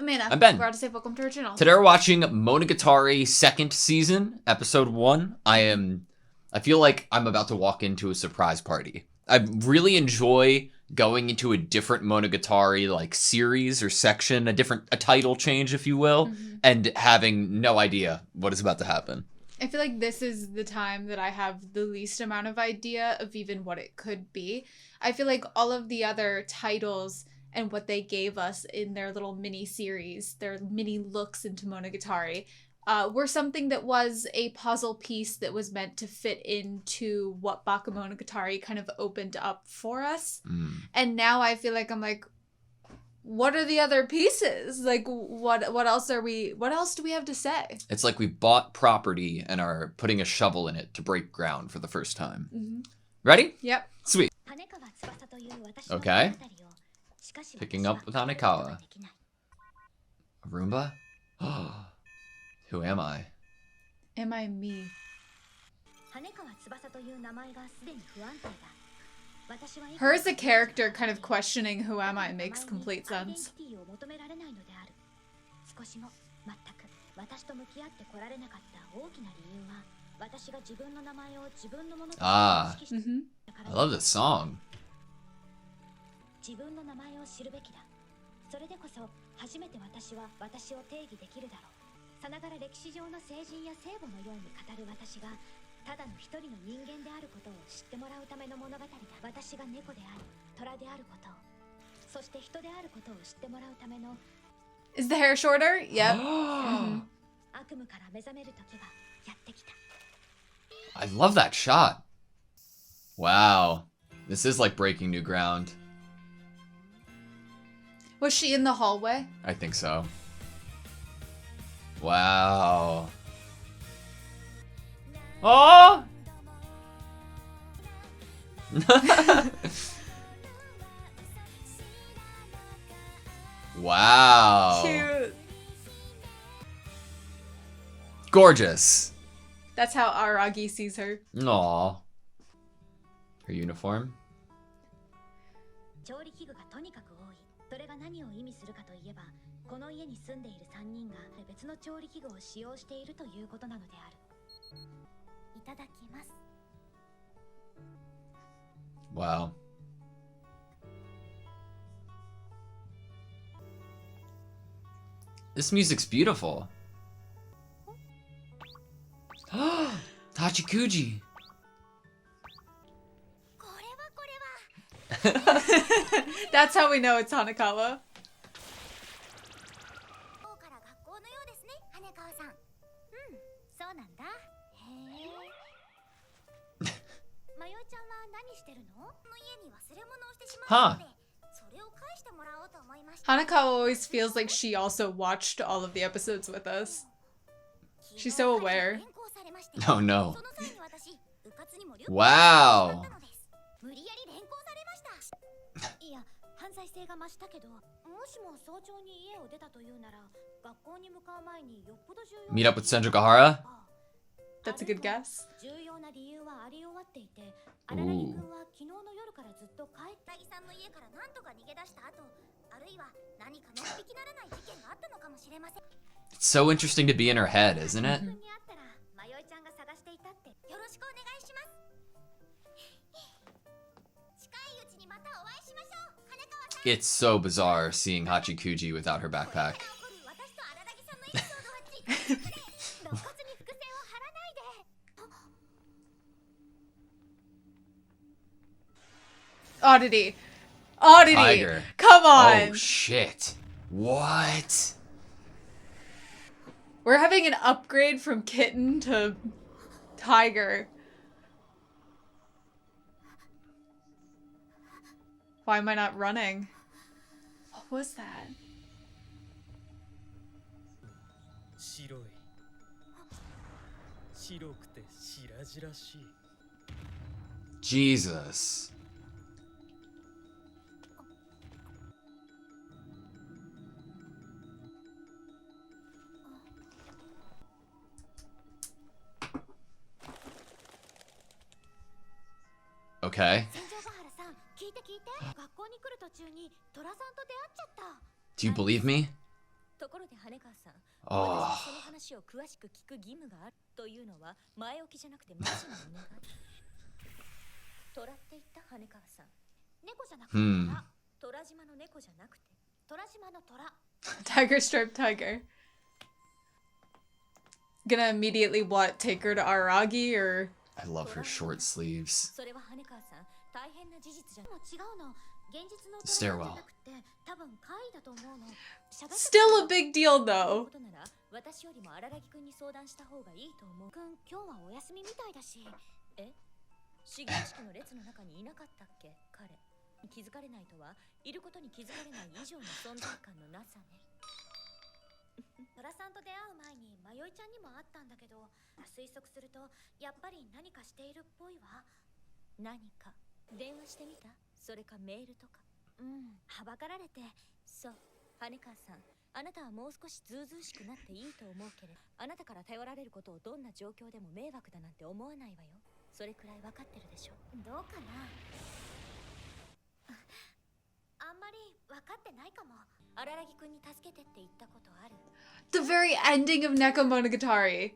Amanda. I'm Ben. We're AutoSave. Welcome to our channel. Today we're watching Monogatari Second Season, Episode 1. I feel like I'm about to walk into a surprise party. I really enjoy going into a different Monogatari like series or section, a title change, if you will, and having no idea what is about to happen. I feel like this is the time that I have the least amount of idea of even what it could be. I feel like all of the other titles and what they gave us in their little mini series, their mini looks into Monogatari, were something that was a puzzle piece that was meant to fit into what Bakemonogatari kind of opened up for us. And now I feel like I'm like, what are the other pieces? Like, what else do we have to say? It's like we bought property and are putting a shovel in it to break ground for the first time. Ready? Yep. Sweet. Okay. Picking up with Hanekawa. A Roomba? Who am I? Am I me? Her as a character kind of questioning who am I makes complete sense. Ah. I love this song. Is the hair shorter? Yep. I love that shot. Wow. This is like breaking new ground. Was she in the hallway? I think so. Wow. Oh! Wow. Cute. Gorgeous. That's how Aragi sees her. Aww. Her uniform. Wow. This music's beautiful. Tachikuji. That's how we know it's Hanekawa. Huh. Hanekawa always feels like she also watched all of the episodes with us. She's so aware. Oh no. Wow. Meet up with Senjukahara? That's a good guess. Ooh. It's so interesting to be in her head, isn't it? It's so bizarre seeing Hachikuji without her backpack. Oddity. Oddity. Tiger. Come on. Oh shit. What? We're having an upgrade from kitten to tiger. Why am I not running? What was that? Jesus. Okay. Do you believe me? Oh. Tiger striped tiger. Gonna immediately what? Take her to Aragi or? I love her short sleeves. The stairwell. Still a big deal though. The very ending of Nekomonogatari.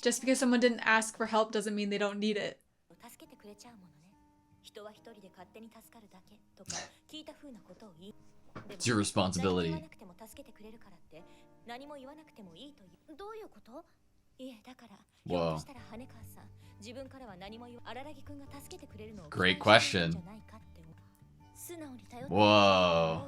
Just because someone didn't ask for help doesn't mean they don't need it. It's your responsibility. Whoa. Great question. Whoa.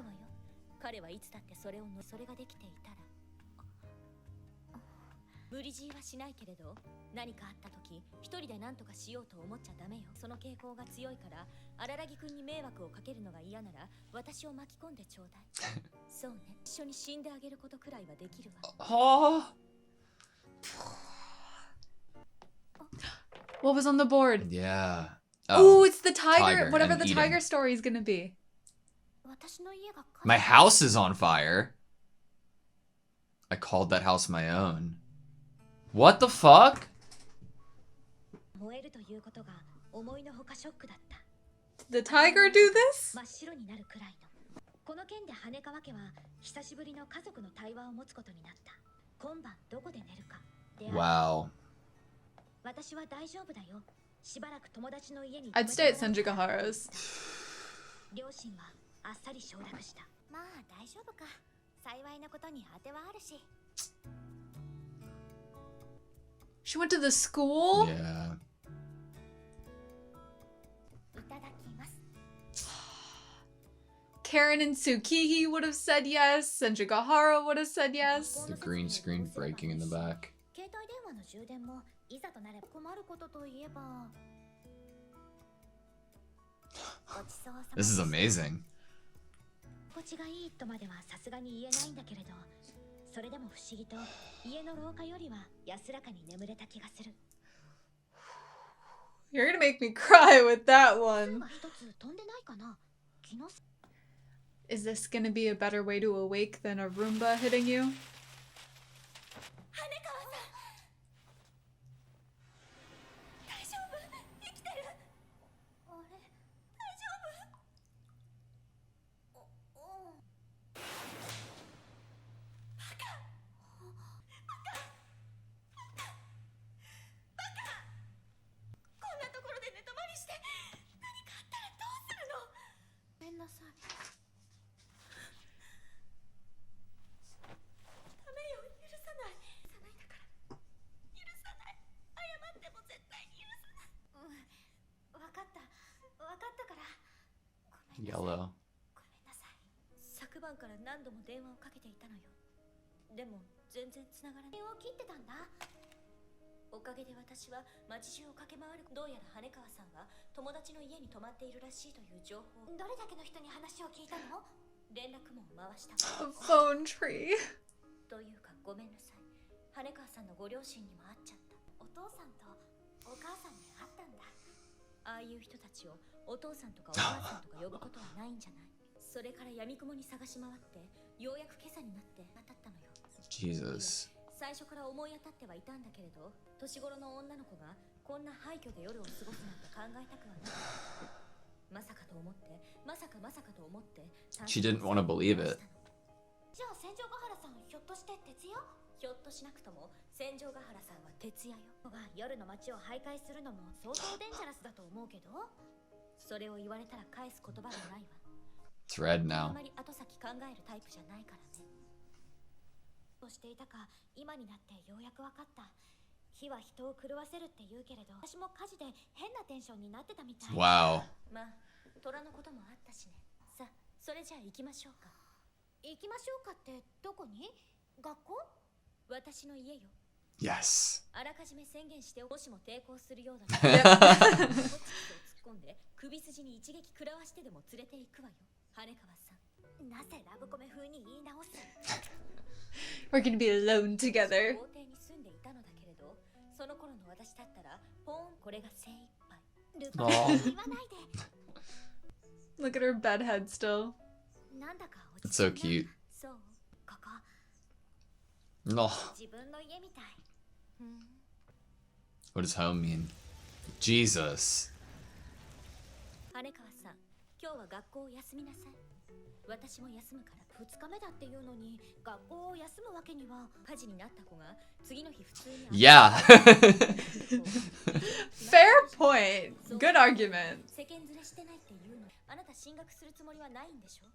Oh. What was on the board? Yeah. Oh, it's the tiger. Tiger Whatever and the eating. tiger story is gonna be. My house is on fire. I called that house my own. What the fuck? Did the tiger do this? Wow. I'd stay at Senjigahara's. She went to the school? Yeah. Karen and Tsukiki would have said yes. Senjigahara would have said yes. The green screen breaking in the back. This is amazing. You're gonna make me cry with that one. Is this gonna be a better way to awake than a Roomba hitting you? Yellow. A phone tree. Jesus. She didn't want to believe it. ひょっとしなくとも戦場ヶ原さんは徹夜よが夜の街を徘徊するのも相当デンジャラスだと思うけど、それを言われたら返す言葉がないわ。 It's red あ now. まり後先考えるタイプじゃないからね。としていたか今になってようやく分かった。火は人を狂わせるって言うけれど、私も火事で変なテンションになってたみたい。 Wow. まあ虎のこともあったしね。さあそれじゃあ行きましょうか。行きましょうかってどこに？学校？私の家よ。 Yes. あらかじめ宣言してもしも抵抗するようだったら突っ込んで首筋に一撃食らわしてでも連れて行くわよ。羽川さん、なぜラブコメ風に言い直す？ We're gonna be alone together. 豪邸に住んでいたのだけれど、その頃の私だったらポーンこれが精一杯。ルパン言わないで。 Look at her bedhead still. なんだか落 It's ち so 着い cute. た。そう、ここ No. 自分の家みたい。What does home mean? Jesus. 羽川さん、今日は学校を休みなさい。私も休むから。2日目だっていうのに学校を休むわけには。火事になった子が次の日普通に。 Yeah. Fair point. Good argument. 世間連れしてないっていうの。あなた進学するつもりはないんでしょ？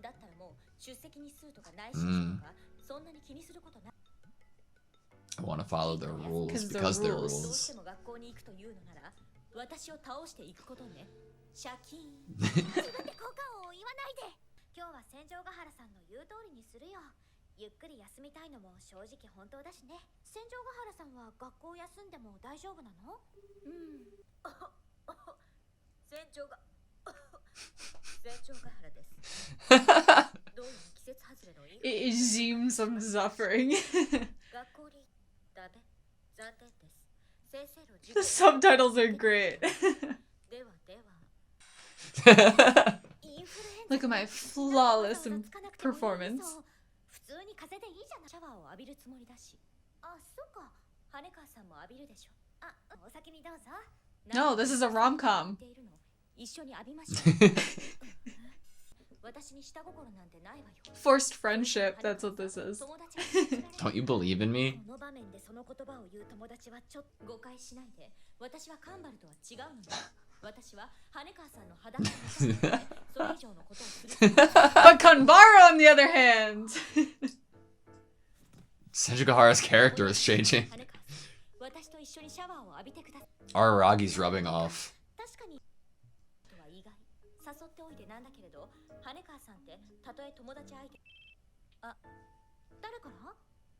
だったらもう出席日数とか内申書とかそんなに気にすることない。 I want to follow their rules Because because they're they're どうし rules. ても学校に行くというのなら私を倒していくことね。シャキーン。自分で効果音を言わないで。今日は戦場ヶ原さんの言う通りにするよ。ゆっくり休みたいのも正直本当だしね。戦場ヶ原さんは学校休んでも大丈夫なの？戦場が戦場ヶ原です。どういう季節外れのいい It seems I'm suffering. 学校にダメ残念です。先生の The subtitles are great. ではでは。 Look at my flawless performance. 普通に風でいいじゃない。シャワーを浴びるつもりだし。あ、そうか。羽川さんも浴びるでしょ。あ、お先にどうぞ。 No, this is a rom-com. 一緒に浴びましょう。私に下心なんてないわよ。 Forced friendship, that's what this is. Don't you believe in me? この場面でその言葉を言う友達はちょっと誤解しないで。私はカンバルとは違うのよ。私は羽川さんの裸の中でそれ以上のことをする。 But Kanbara, on the other hand. Senjugahara's character is changing. 私と一緒にシャワーを浴びてください。 Araragi's rubbing off. 確かにとは意外。誘っておいてなんだけれど、羽川さんってたとえ友達相手。あ、誰から？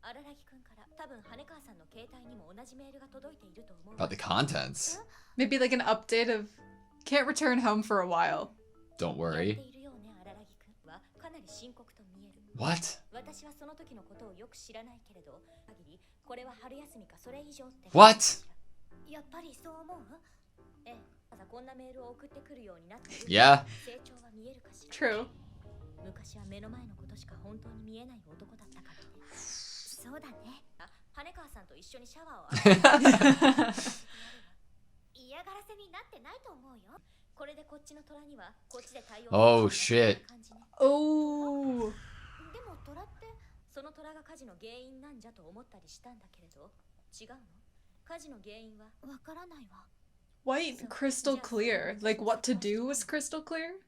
荒木くんから。多分羽川さんの携帯にも同じメールが届いていると思う。 About the contents. Maybe like an update of can't return home for a while. Don't やって worry. いるよね、荒木くんはかなり深刻と見える。 What? 私はその時のことをよく知らないけれど、限りこれは春休みかそれ以上って。 What? やっぱりそう思う？ええ、まだこんなメールを送ってくるようになっている。 Yeah. 成長は見えるかしら。 True. 昔は目の前のことしか本当に見えない男だったからね。そうだね。あ、羽川さんと一緒にシャワーを浴びて。嫌がらせになってないと思うよ。これでこっちの虎にはこっちで対応。 Oh shit. Oh. でも虎ってその虎が火事の原因なんじゃと思ったりしたんだけれど、違うの？火事の原因はわからないわ。 White crystal clear. Like what to do was crystal clear?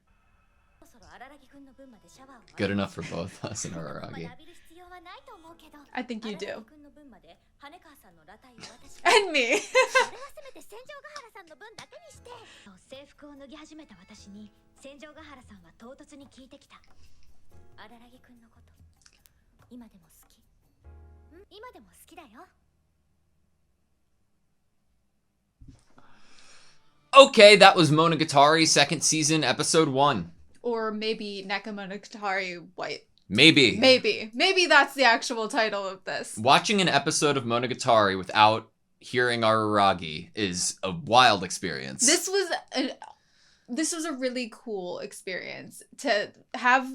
Good enough for both us and Araragi. I think you do. 羽川さんの裸体を私 And me. それはせめて戦場ヶ原さんの分だけにして。制服を脱ぎ始めた私に戦場ヶ原さんは唐突に聞いてきた。荒木くんのこと、今でも好き？今でも好きだよ。 Okay, that was Monogatari Second Season, Episode 1. Or maybe Monogatari White. Maybe. Maybe that's the actual title of this. Watching an episode of Monogatari without hearing Araragi is a wild experience. This was a really cool experience to have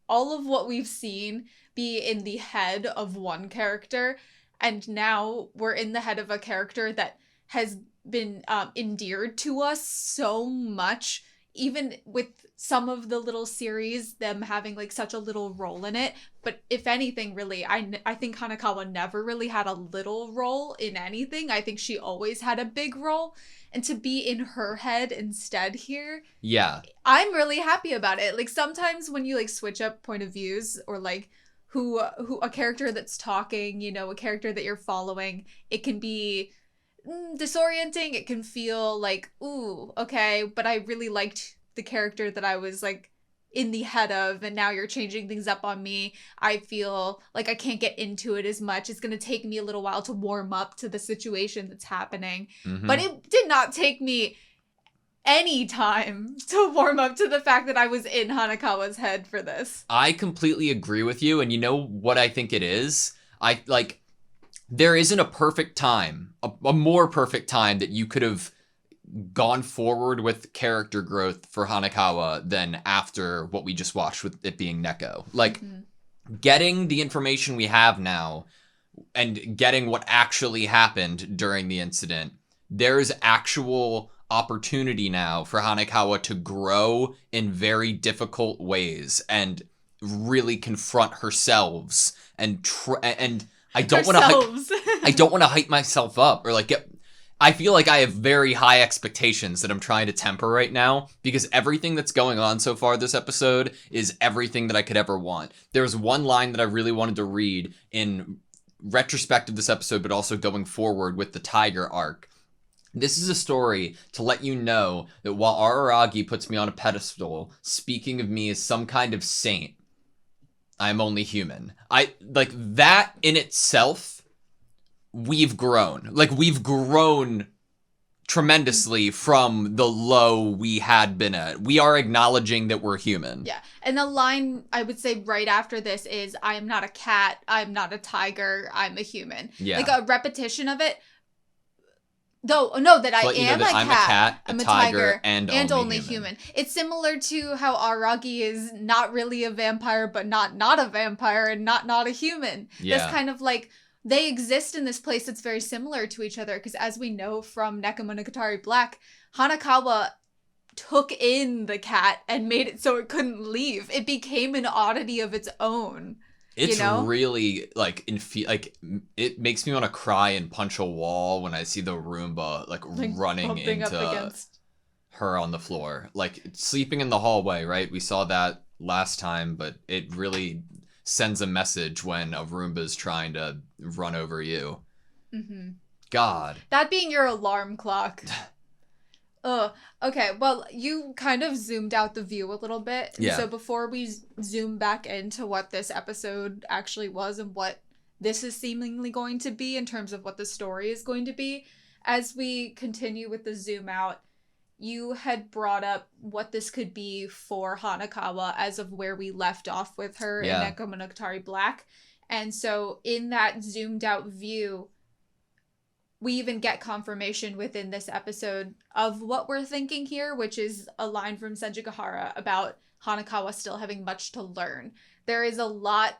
all of what we've seen be in the head of one character, and now we're in the head of a character that has been endeared to us so much even with some of the little series, them having like such a little role in it. But if anything, really, I think Hanakawa never really had a little role in anything. I think she always had a big role. And to be in her head instead here, Yeah. I'm really happy about it. Like sometimes when you like switch up point of views or like who a character that's talking, you know, a character that you're following, it can be disorienting. It can feel like, ooh, okay, but I really liked the character that I was like in the head of, and now you're changing things up on me. I feel like I can't get into it as much. It's going to take me a little while to warm up to the situation that's happening. Mm-hmm. But it did not take me any time to warm up to the fact that I was in Hanakawa's head for this. I completely agree with you, and you know what I think it is? There isn't a perfect time, a more perfect time that you could have gone forward with character growth for Hanakawa than after what we just watched with it being Neko. Like, getting the information we have now and getting what actually happened during the incident, there's actual opportunity now for Hanakawa to grow in very difficult ways and really confront herself and I don't want to hype myself up or like I feel like I have very high expectations that I'm trying to temper right now because everything that's going on so far this episode is everything that I could ever want. There's one line that I really wanted to read in retrospect of this episode, but also going forward with the Tiger arc. This is a story to let you know that while Araragi puts me on a pedestal, speaking of me as some kind of saint, I'm only human. I like that in itself. We've grown. Like, we've grown tremendously from the low we had been at. We are acknowledging that we're human. Yeah. And the line I would say right after this is, I am not a cat, I'm not a tiger, I'm a human. Yeah. Like a repetition of it. Though, no, that I am that a cat, I'm a tiger, and only human. It's similar to how Aragi is not really a vampire, but not a vampire, and not a human. Yeah. That's kind of like, they exist in this place that's very similar to each other, because as we know from Nisemonogatari Black, Hanakawa took in the cat and made it so it couldn't leave. It became an oddity of its own. It's really like it makes me want to cry and punch a wall when I see the Roomba like running into her on the floor, like sleeping in the hallway. Right, we saw that last time, but it really sends a message when a Roomba's trying to run over you. Mm-hmm. God, that being your alarm clock. Ugh. Okay, well, you kind of zoomed out the view a little bit. Yeah. So before we zoom back into what this episode actually was and what this is seemingly going to be in terms of what the story is going to be, as we continue with the zoom out, you had brought up what this could be for Hanakawa as of where we left off with her in Nisemonogatari Black. And so in that zoomed out view, we even get confirmation within this episode of what we're thinking here, which is a line from Senjigahara about Hanakawa still having much to learn. There is a lot,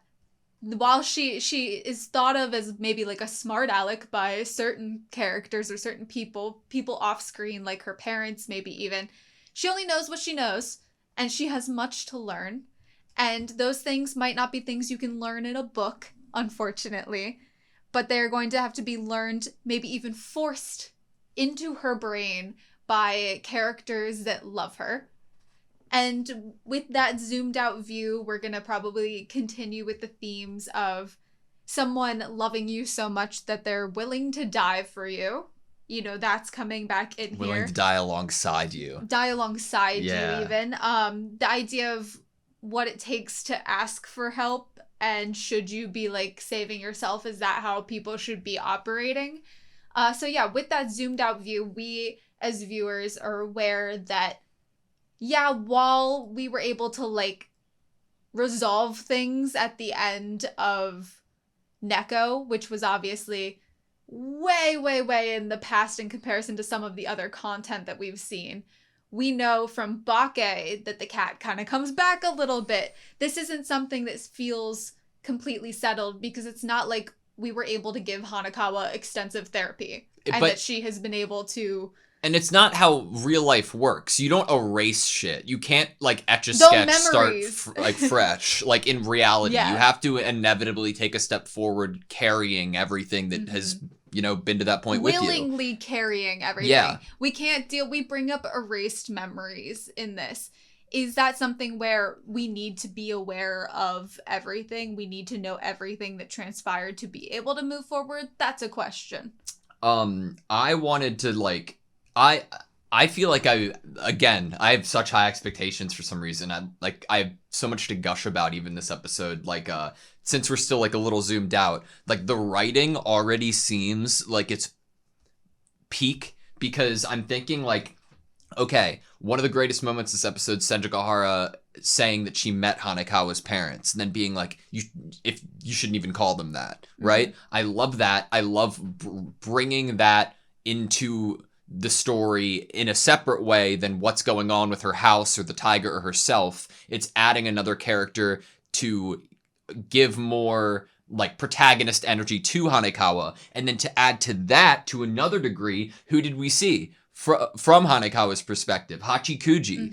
while she is thought of as maybe like a smart aleck by certain characters or certain people off screen, like her parents, maybe even, she only knows what she knows, and she has much to learn. And those things might not be things you can learn in a book, unfortunately. But they're going to have to be learned, maybe even forced into her brain by characters that love her. And with that zoomed out view, we're going to probably continue with the themes of someone loving you so much that they're willing to die for you. You know, that's coming back in willing here. to die alongside you. Die alongside you, even. The idea of what it takes to ask for help. And should you be, like, saving yourself? Is that how people should be operating? So, yeah, with that zoomed out view, we, as viewers, are aware that, yeah, while we were able to, like, resolve things at the end of Neko, which was obviously way, way, way in the past in comparison to some of the other content that we've seen, we know from Bake that the cat kind of comes back a little bit. This isn't something that feels completely settled because it's not like we were able to give Hanakawa extensive therapy and that she has been able to And it's not how real life works. You don't erase shit. You can't, like, etch a No sketch, start, memories. fresh. Like, in reality, Yeah. you have to inevitably take a step forward carrying everything that has, you know, been to that point with you. Willingly carrying everything. Yeah. We can't we bring up erased memories in this. Is that something where we need to be aware of everything? We need to know everything that transpired to be able to move forward? That's a question. I wanted to, like, I feel like I have such high expectations for some reason. I have so much to gush about even this episode. Like, since we're still, like, a little zoomed out, like, the writing already seems like it's peak, because I'm thinking, like, okay, one of the greatest moments this episode, Senjukahara saying that she met Hanekawa's parents and then being like, you shouldn't even call them that, right? I love that. I love bringing that into the story in a separate way than what's going on with her house or the tiger or herself. It's adding another character to give more, like, protagonist energy to Hanekawa. And then to add to that, to another degree, who did we see? From Hanekawa's perspective, Hachikuji.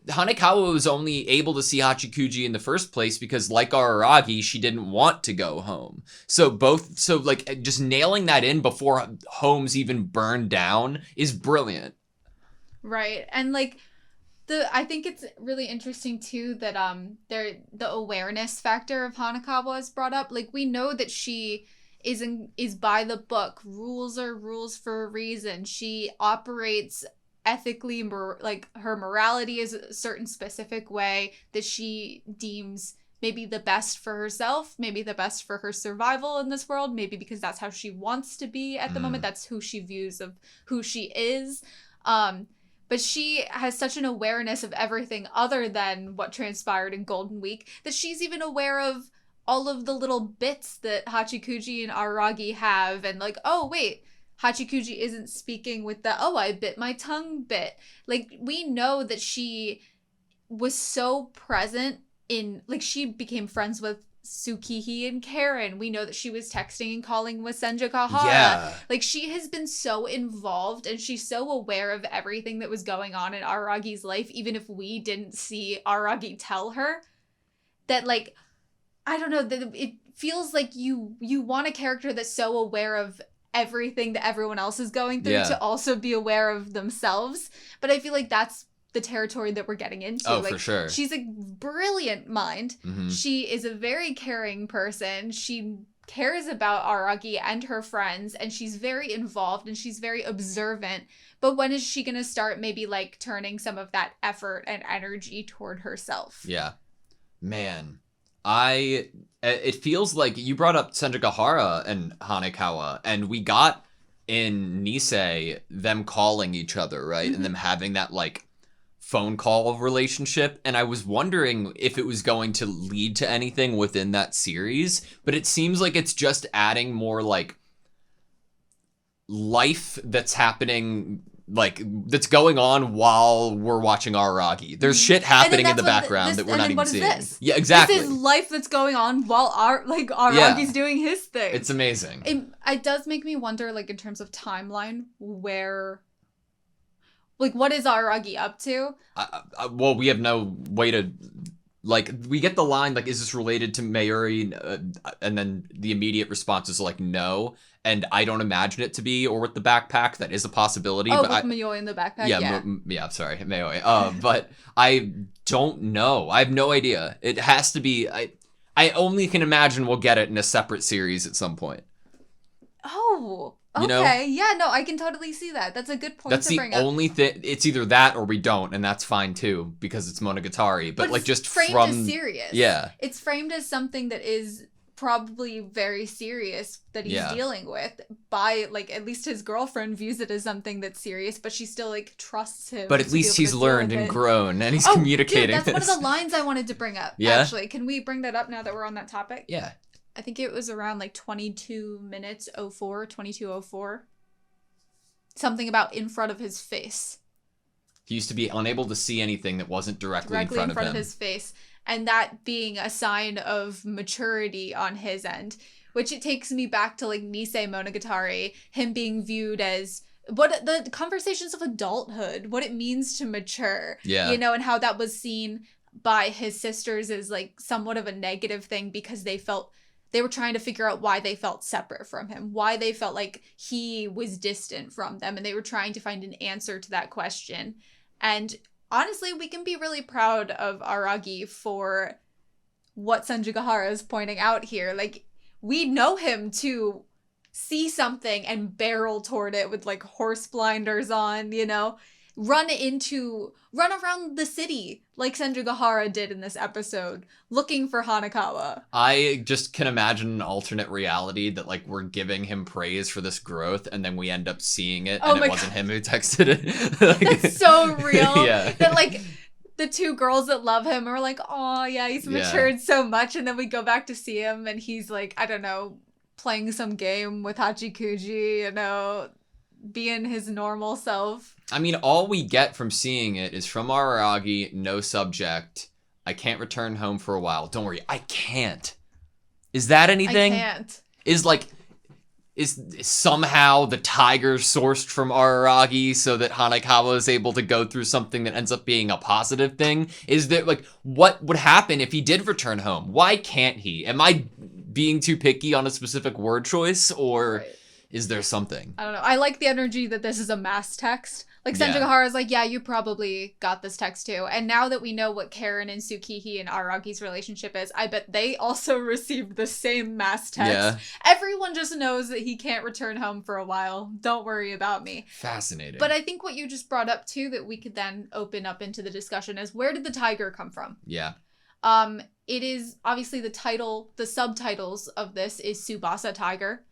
Hanekawa was only able to see Hachikuji in the first place because, like Araragi, she didn't want to go home. So like, just nailing that in before homes even burn down is brilliant. Right. And, like, I think it's really interesting too that the awareness factor of Hanekawa is brought up. Like, we know that she is by the book. Rules are rules for a reason. She operates ethically, like, her morality is a certain specific way that she deems maybe the best for herself, maybe the best for her survival in this world, maybe because that's how she wants to be at the moment. That's who she views of who she is. But she has such an awareness of everything other than what transpired in Golden Week that she's even aware of all of the little bits that Hachikuji and Araragi have, and, like, oh wait, Hachikuji isn't speaking with the, oh, I bit my tongue bit. Like, we know that she was so present in, like, she became friends with Tsukihi and Karen. We know that she was texting and calling with Senjukahara. Yeah. Like, she has been so involved and she's so aware of everything that was going on in Aragi's life, even if we didn't see Araragi tell her, that, like, I don't know, that it feels like you want a character that's so aware of everything that everyone else is going through to also be aware of themselves. But I feel like that's the territory that we're getting into. Oh, like, for sure. She's a brilliant mind. She is a very caring person. She cares about Araki and her friends, and she's very involved and she's very observant. But when is she going to start maybe, like, turning some of that effort and energy toward herself? Yeah. Man. It feels like you brought up Senjukahara and Hanekawa, and we got in Nisei them calling each other, right? And them having that, like, phone call relationship. And I was wondering if it was going to lead to anything within that series, but it seems like it's just adding more, like, life that's happening, like, that's going on while we're watching Araragi. There's shit happening in the background that we're not even seeing. This? Yeah, exactly. This is life that's going on while Aragi's doing his thing. It's amazing. It does make me wonder, like, in terms of timeline, where, like, what is Aragi up to? Well, we have no way to, like, we get the line, like, is this related to Mayuri? And then the immediate response is, like, no. And I don't imagine it to be, or with the backpack. That is a possibility. Oh, but with Mayoi in the backpack? Yeah, sorry, Mayoi. But I don't know. I have no idea. It has to be, I only can imagine we'll get it in a separate series at some point. Oh, okay. You know? Yeah, no, I can totally see that. That's a good point That's to bring up. That's the only thing. It's either that or we don't, and that's fine too, because it's Monogatari. But like, just framed from as serious. Yeah. It's framed as something that is probably very serious that he's dealing with, by, like, at least his girlfriend views it as something that's serious, but she still, like, trusts him. But at least he's learned and grown, and he's communicating. Dude, that's one of the lines I wanted to bring up. Yeah? Actually, can we bring that up now that we're on that topic? Yeah. I think it was around, like, 22:04. Something about in front of his face. He used to be unable to see anything that wasn't directly in front of him. His face. And that being a sign of maturity on his end. Which it takes me back to, like, Nisemonogatari, him being viewed as what the conversations of adulthood, what it means to mature, Yeah. you know, and how that was seen by his sisters as like somewhat of a negative thing because they were trying to figure out why they felt separate from him, why they felt like he was distant from them, and they were trying to find an answer to that question. And honestly, we can be really proud of Aragi for what Sanjigahara is pointing out here. Like, we know him to see something and barrel toward it with like horse blinders on, you know, run around the city like Sanjigahara did in this episode looking for Hanakawa. I just can imagine an alternate reality that like we're giving him praise for this growth and then we end up seeing it and it wasn't him who texted it. Like, that's so real. Yeah. That like the two girls that love him are like, oh yeah, he's matured so much, and then we go back to see him and he's like, I don't know, playing some game with Hachikuji, you know, being his normal self. I mean, all we get from seeing it is from Araragi, no subject. I can't return home for a while. Don't worry, I can't. Is that anything? I can't. Is somehow the tiger sourced from Araragi so that Hanakawa is able to go through something that ends up being a positive thing? Is there, like, what would happen if he did return home? Why can't he? Am I being too picky on a specific word choice, or is there something? I don't know. I like the energy that this is a mass text. Like, Yeah. Sanjigahara is like, yeah, you probably got this text too. And now that we know what Karen and Tsukihi and Aragi's relationship is, I bet they also received the same mass text. Yeah. Everyone just knows that he can't return home for a while. Don't worry about me. Fascinating. But I think what you just brought up too that we could then open up into the discussion is, where did the tiger come from? Yeah. It is obviously the subtitles of this is Tsubasa Tiger.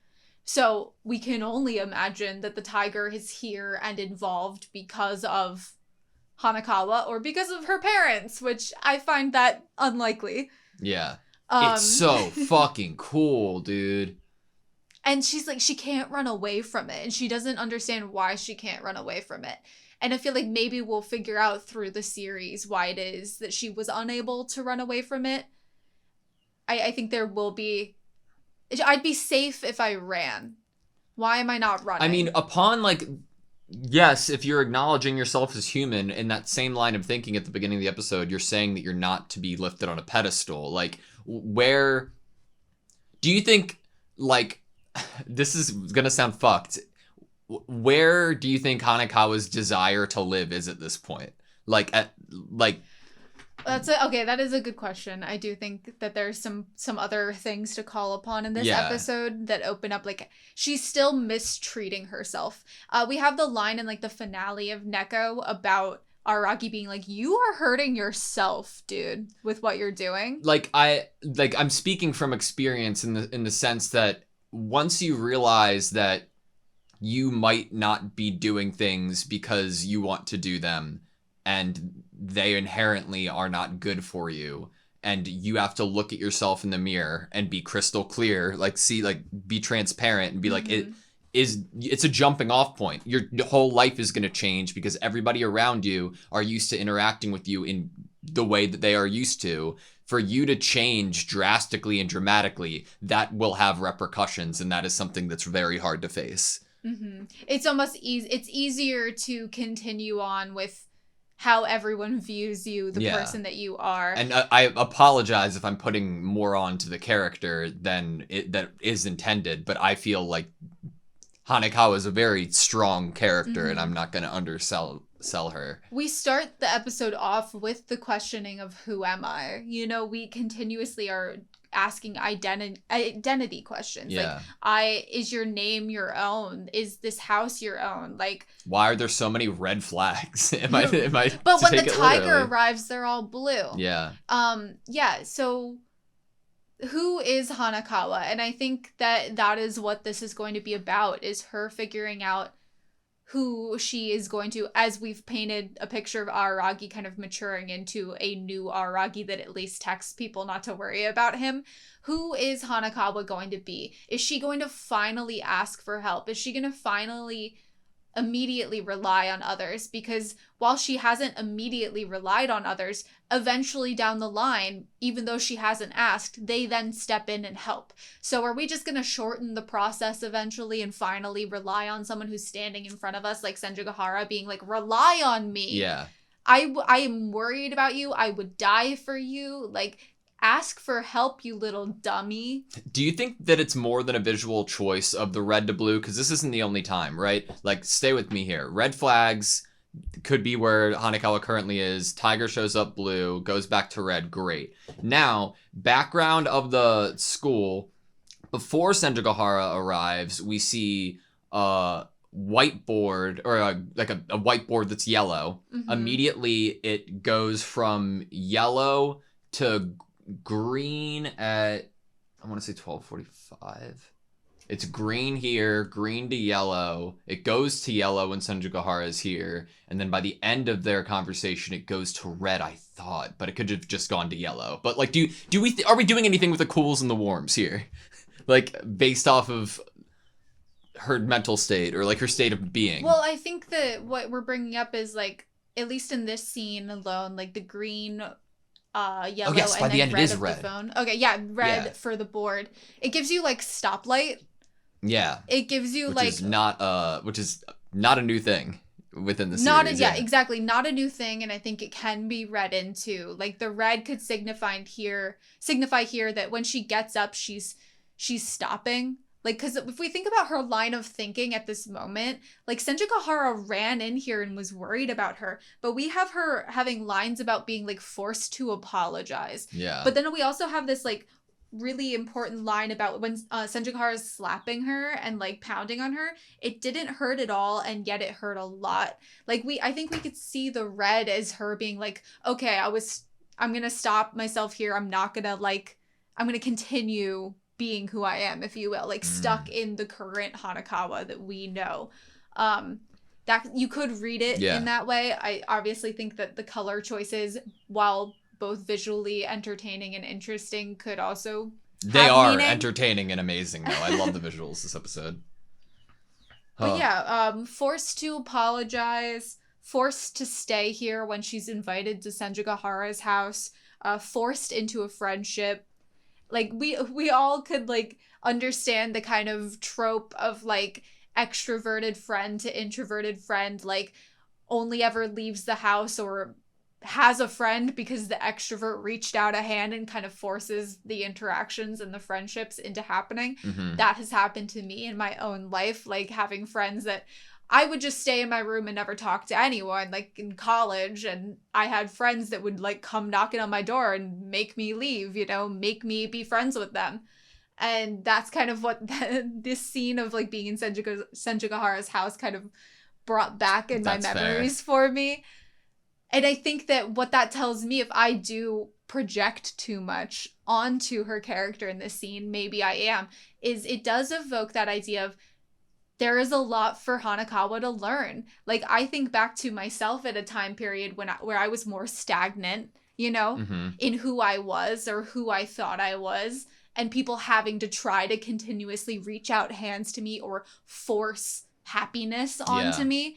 So we can only imagine that the tiger is here and involved because of Hanakawa or because of her parents, which I find that unlikely. Yeah. It's so fucking cool, dude. And she's like, she can't run away from it. And she doesn't understand why she can't run away from it. And I feel like maybe we'll figure out through the series why it is that she was unable to run away from it. I think there will be... I'd be safe if I ran. Why am I not running? I mean, upon, like... Yes, if you're acknowledging yourself as human, in that same line of thinking at the beginning of the episode, you're saying that you're not to be lifted on a pedestal. Like, where... Do you think, like... This is gonna sound fucked. Where do you think Hanakawa's desire to live is at this point? That is a good question. I do think that there's some other things to call upon in this episode that open up, like, she's still mistreating herself. We have the line in like the finale of Neko about Araki being like, you are hurting yourself, dude, with what you're doing. I'm speaking from experience in the sense that once you realize that you might not be doing things because you want to do them and they inherently are not good for you, and you have to look at yourself in the mirror and be crystal clear, be transparent and be like, it's a jumping off point. Your whole life is going to change because everybody around you are used to interacting with you in the way that they are used to. For you to change drastically and dramatically, that will have repercussions, and that is something that's very hard to face. Mm-hmm. It's almost it's easier to continue on with how everyone views you, the person that you are. And I apologize if I'm putting more onto the character than that is intended, but I feel like Hanekawa is a very strong character, and I'm not going to undersell her. We start the episode off with the questioning of who am I? You know, we continuously are asking identity questions. Yeah. Like, is your name your own? Is this house your own? Like, why are there so many red flags? But when the tiger arrives, they're all blue. Yeah. So who is Hanakawa? And I think that is what this is going to be about, is her figuring out who she is going to, as we've painted a picture of Araragi kind of maturing into a new Araragi that at least texts people not to worry about him. Who is Hanakawa going to be? Is she going to finally ask for help? Is she going to finally immediately rely on others, because while she hasn't immediately relied on others, eventually down the line, even though she hasn't asked, they then step in and help. So are we just going to shorten the process eventually and finally rely on someone who's standing in front of us, like Senjugahara being like, rely on me. Yeah. I am worried about you. I would die for you. Like, ask for help, you little dummy. Do you think that it's more than a visual choice of the red to blue? Because this isn't the only time, right? Like, stay with me here. Red flags could be where Hanekawa currently is. Tiger shows up blue, goes back to red. Great. Now, background of the school. Before Senjugahara arrives, we see a whiteboard, or a whiteboard that's yellow. Mm-hmm. Immediately, it goes from yellow to green at, I want to say 12:45. It's green here, green to yellow. It goes to yellow when Senjugahara is here, and then by the end of their conversation, it goes to red. I thought, but it could have just gone to yellow. But like, are we doing anything with the cools and the warms here, like based off of her mental state or like her state of being? Well, I think that what we're bringing up is like, at least in this scene alone, like the green, yellow, yes, by and the then end red it is of red. the phone. Okay, yeah, red Yeah. for the board. It gives you like stoplight. Yeah. It gives you which is not a new thing within the series. Exactly, not a new thing, and I think it can be read into like the red could signify here that when she gets up, she's stopping. Like, because if we think about her line of thinking at this moment, like Senjugahara ran in here and was worried about her, but we have her having lines about being like forced to apologize. Yeah. But then we also have this like really important line about when Senjugahara is slapping her and like pounding on her. It didn't hurt at all, and yet it hurt a lot. Like I think we could see the red as her being like, okay, I'm gonna stop myself here. I'm gonna continue being who I am, if you will, like stuck in the current Hanekawa that we know. That you could read it in that way. I obviously think that the color choices, while both visually entertaining and interesting, could also they are meaning. Entertaining and amazing though. I love the visuals this episode. But yeah, forced to apologize, forced to stay here when she's invited to Senjugahara's house, forced into a friendship. Like, we all could, like, understand the kind of trope of, like, extroverted friend to introverted friend, like, only ever leaves the house or has a friend because the extrovert reached out a hand and kind of forces the interactions and the friendships into happening. Mm-hmm. That has happened to me in my own life, like, having friends that I would just stay in my room and never talk to anyone, like in college, and I had friends that would like come knocking on my door and make me leave, make me be friends with them. And that's kind of what this scene of like being in Senjugahara's house kind of brought back in my memories for me. And I think that what that tells me, if I do project too much onto her character in this scene, maybe I am, is it does evoke that idea of there is a lot for Hanekawa to learn. Like, I think back to myself at a time period where I was more stagnant, in who I was or who I thought I was, and people having to try to continuously reach out hands to me or force happiness onto me.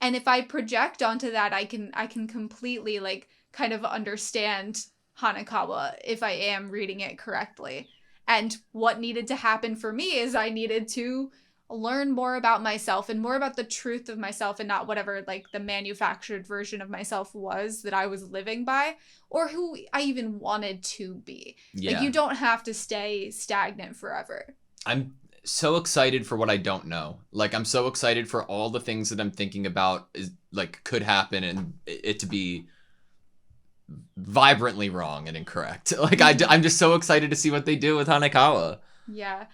And if I project onto that, I can completely like kind of understand Hanekawa if I am reading it correctly. And what needed to happen for me is I needed to learn more about myself and more about the truth of myself, and not whatever like the manufactured version of myself was that I was living by or who I even wanted to be. Like, you don't have to stay stagnant forever. I'm so excited for what I don't know. Like, I'm so excited for all the things that I'm thinking about is like could happen and it to be vibrantly wrong and incorrect. Like, I'm just so excited to see what they do with Hanekawa. Yeah,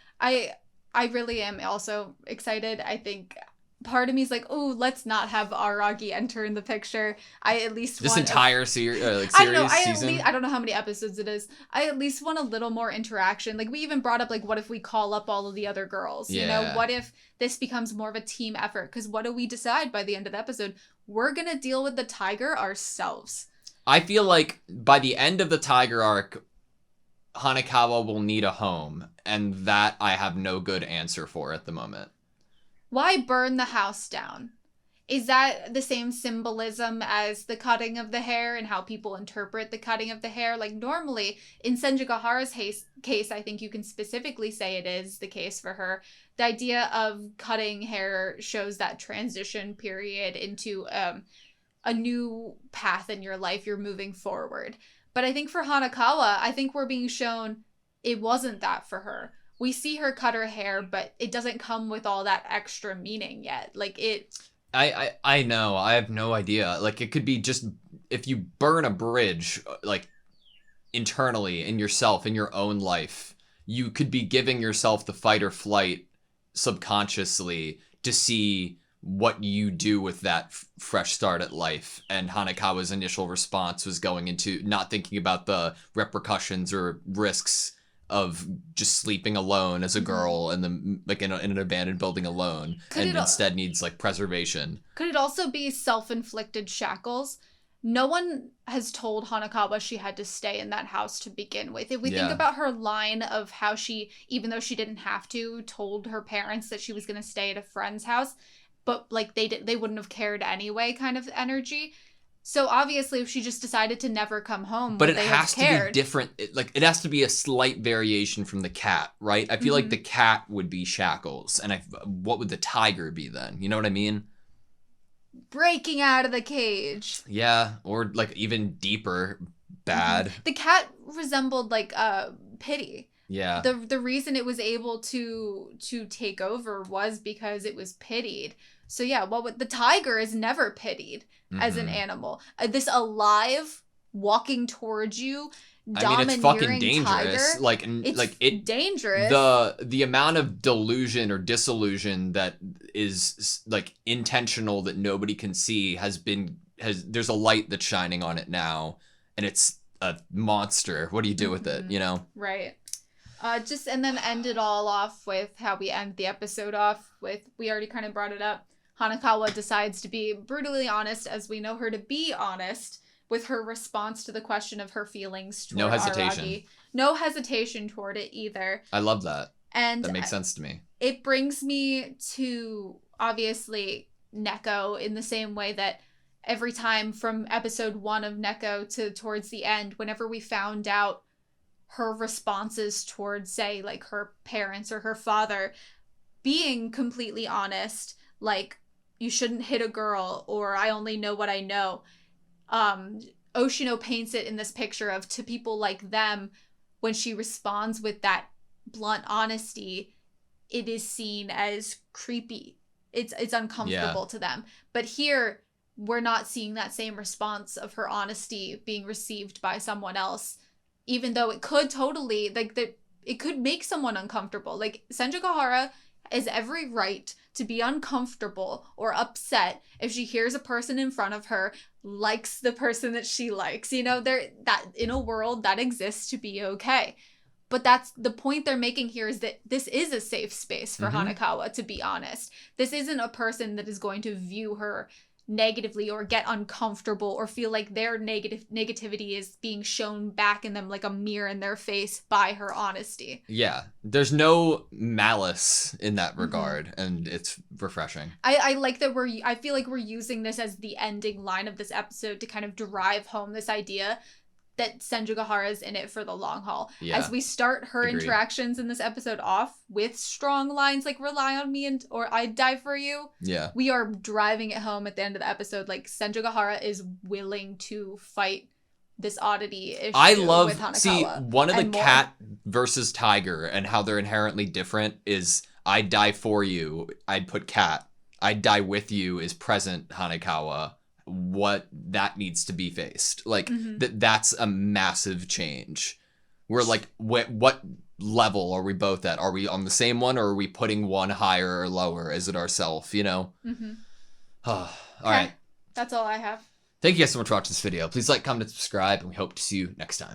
I really am also excited. I think part of me is like, oh, let's not have Aragi enter in the picture. I at least this want entire series I don't know. season. I don't know how many episodes it is. I at least want a little more interaction. Like, we even brought up like, what if we call up all of the other girls? Yeah. What if this becomes more of a team effort? Because what do we decide by the end of the episode? We're gonna deal with the tiger ourselves. I feel like by the end of the tiger arc, Hanekawa will need a home, and that I have no good answer for at the moment. Why burn the house down? Is that the same symbolism as the cutting of the hair and how people interpret the cutting of the hair? Like, normally, in Senjugahara's case, I think you can specifically say it is the case for her. The idea of cutting hair shows that transition period into a new path in your life. You're moving forward. But I think for Hanakawa, I think we're being shown it wasn't that for her. We see her cut her hair, but it doesn't come with all that extra meaning yet. Like, it... I know. I have no idea. Like, it could be just if you burn a bridge, like, internally in yourself, in your own life, you could be giving yourself the fight or flight subconsciously to see what you do with that fresh start at life. And Hanakawa's initial response was going into not thinking about the repercussions or risks of just sleeping alone as a girl and then like in an abandoned building alone, and instead needs like preservation. Could it also be self-inflicted shackles? No one has told Hanakawa she had to stay in that house to begin with. If we think about her line of how she, even though she didn't have to, told her parents that she was going to stay at a friend's house, but like they wouldn't have cared anyway kind of energy. So obviously, if she just decided to never come home, but it has to be different. It has to be a slight variation from the cat, right? I feel like the cat would be shackles, and what would the tiger be then? You know what I mean? Breaking out of the cage. Yeah, or like even deeper, bad. The cat resembled like pity. Yeah. The reason it was able to take over was because it was pitied. So yeah, the tiger is never pitied as an animal. This alive, walking towards you, domineering it's fucking dangerous. Tiger. It's dangerous. The amount of delusion or disillusion that is like intentional that nobody can see there's a light that's shining on it now, and it's a monster. What do you do with it? You know? Right. And then end it all off with how we end the episode off with, we already kind of brought it up. Hanakawa decides to be brutally honest, as we know her to be honest, with her response to the question of her feelings toward Aragi. No hesitation toward it either. I love that. And that makes sense to me. It brings me to, obviously, Neko in the same way that every time from episode 1 of Neko to towards the end, whenever we found out her responses towards, say, like her parents or her father, being completely honest, like, you shouldn't hit a girl, or I only know what I know. Oshino paints it in this picture of, to people like them, when she responds with that blunt honesty, it is seen as creepy. It's uncomfortable to them. But here, we're not seeing that same response of her honesty being received by someone else, even though it could totally, it could make someone uncomfortable. Like, Senjugahara has every right to be uncomfortable or upset if she hears a person in front of her likes the person that she likes. You know, that in a world that exists to be okay. But that's the point they're making here, is that this is a safe space for Hanakawa, to be honest. This isn't a person that is going to view her negatively or get uncomfortable or feel like their negativity is being shown back in them like a mirror in their face by her honesty. Yeah, there's no malice in that regard, and it's refreshing. I like that I feel like we're using this as the ending line of this episode to kind of drive home this idea that Senjugahara's in it for the long haul. Yeah, as we start her interactions in this episode off with strong lines like "rely on me" or "I'd die for you." Yeah, we are driving it home at the end of the episode. Like, Senjugahara is willing to fight this oddity issue. I love with Hanakawa one of the cat versus tiger and how they're inherently different is "I'd die for you." I'd put cat. "I'd die with you" is present Hanakawa. What that needs to be faced, like that's a massive change. We're like, what level are we both at? Are we on the same one, or are we putting one higher or lower? Is it ourself, you know? All right, that's all I have. Thank you guys so much for watching this video. Please like, comment, and subscribe, and we hope to see you next time.